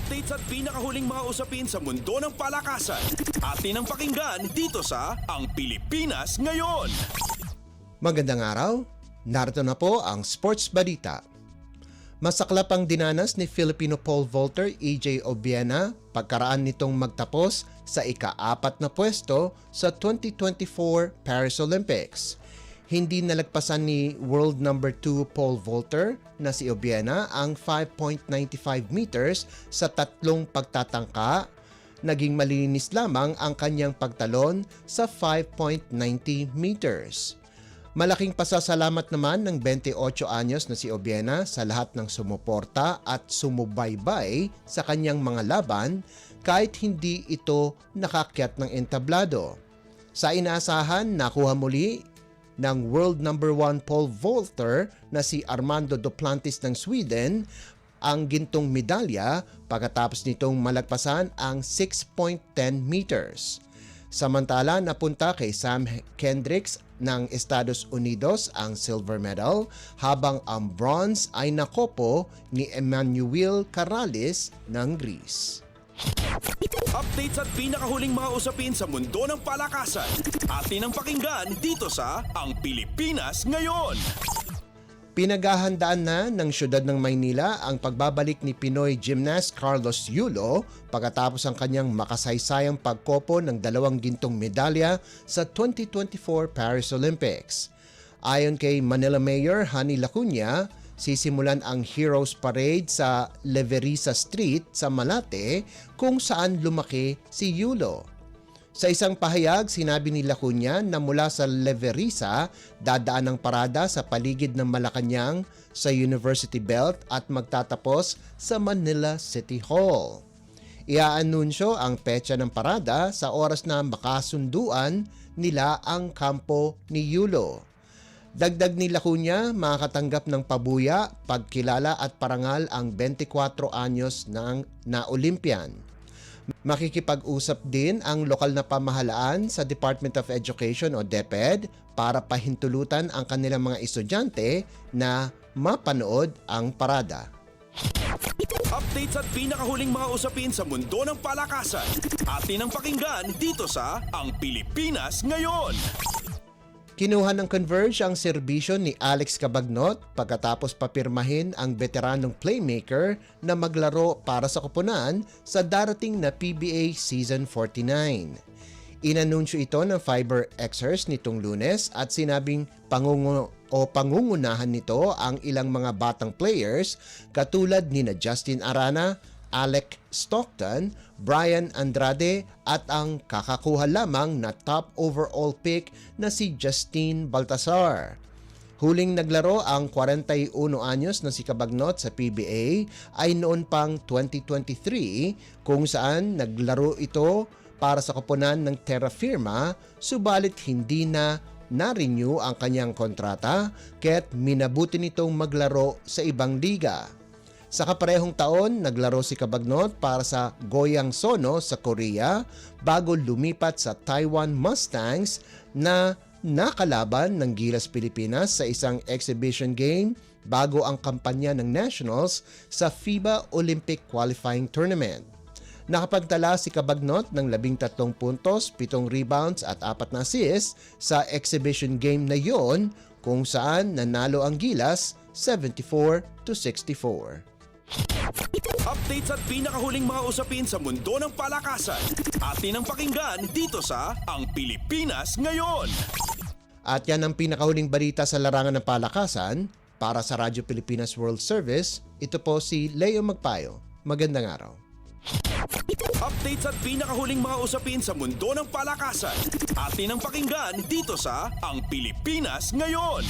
Updates at pinakahuling mga usapin sa mundo ng palakasan. Atin ang pakinggan dito sa Ang Pilipinas Ngayon. Magandang araw, narito na po ang Sports Balita. Masaklap ang dinanas ni Filipino pole vaulter EJ Obiena pagkaraan nitong magtapos sa ika-4 na pwesto sa 2024 Paris Olympics. Hindi nalagpasan ni world number 2 pole vaulter na si Obiena ang 5.95 meters sa tatlong pagtatangka. Naging malinis lamang ang kanyang pagtalon sa 5.90 meters. Malaking pasasalamat naman ng 28 anyos na si Obiena sa lahat ng sumuporta at sumubaybay sa kanyang mga laban kahit hindi ito nakakyat ng entablado. Sa inaasahan, nakuha muli ng world number 1 pole vaulter na si Armando Duplantis ng Sweden ang gintong medalya pagkatapos nitong malagpasan ang 6.10 meters. Samantala, napunta kay Sam Kendricks ng Estados Unidos ang silver medal habang ang bronze ay nakopo ni Emmanuel Carrales ng Greece. Updates at pinakahuling mga usapin sa mundo ng palakasan. Atin ang pakinggan dito sa Ang Pilipinas Ngayon. Pinaghahandaan na ng siyudad ng Maynila ang pagbabalik ni Pinoy gymnast Carlos Yulo pagkatapos ang kanyang makasaysayang pagkopo ng 2 gintong medalya sa 2024 Paris Olympics. Ayon kay Manila Mayor Hani Lacuna, sisimulan ang Heroes Parade sa Leverisa Street sa Malate kung saan lumaki si Yulo. Sa isang pahayag, sinabi ni Lacuna na mula sa Leverisa, dadaan ang parada sa paligid ng Malacanang sa University Belt at magtatapos sa Manila City Hall. Iaanunsyo ang petsa ng parada sa oras na makasunduan nila ang kampo ni Yulo. Dagdag ni Lacuna, makakatanggap ng pabuya, pagkilala at parangal ang 24 anyos na Olympian. Makikipag-usap din ang lokal na pamahalaan sa Department of Education o DepEd para pahintulutan ang kanilang mga estudyante na mapanood ang parada. Updates at pinakahuling mga usapin sa mundo ng palakasan. Atin ang pakinggan dito sa Ang Pilipinas Ngayon. Kinuha ng Converge ang serbisyo ni Alex Cabagnot pagkatapos papirmahin ang veteranong playmaker na maglaro para sa koponan sa darating na PBA Season 49. Inanunsyo ito ng Fiber Xers nitong Lunes at sinabing pangungunahan nito ang ilang mga batang players katulad ni Justin Arana, Alec Stockton, Brian Andrade at ang kakakuha lamang na top overall pick na si Justine Baltasar. Huling naglaro ang 41 anyos na si Cabagnot sa PBA ay noon pang 2023 kung saan naglaro ito para sa koponan ng Terra Firma subalit hindi na na-renew ang kanyang kontrata kaya't minabuti nitong maglaro sa ibang liga. Sa kaparehong taon, naglaro si Cabagnot para sa Goyang Sono sa Korea bago lumipat sa Taiwan Mustangs na nakalaban ng Gilas Pilipinas sa isang exhibition game bago ang kampanya ng Nationals sa FIBA Olympic Qualifying Tournament. Nakapagtala si Cabagnot ng 13 puntos, 7 rebounds at 4 na assists sa exhibition game na yon kung saan nanalo ang Gilas 74-64. Updates at pinakahuling mga usapin sa mundo ng palakasan. Atin ang pakinggan dito sa Ang Pilipinas Ngayon. At yan ang pinakahuling balita sa larangan ng palakasan. Para sa Radyo Pilipinas World Service, ito po si Leo Magpayo. Magandang araw. Updates at pinakahuling mga usapin sa mundo ng palakasan. Atin ang pakinggan dito sa Ang Pilipinas Ngayon.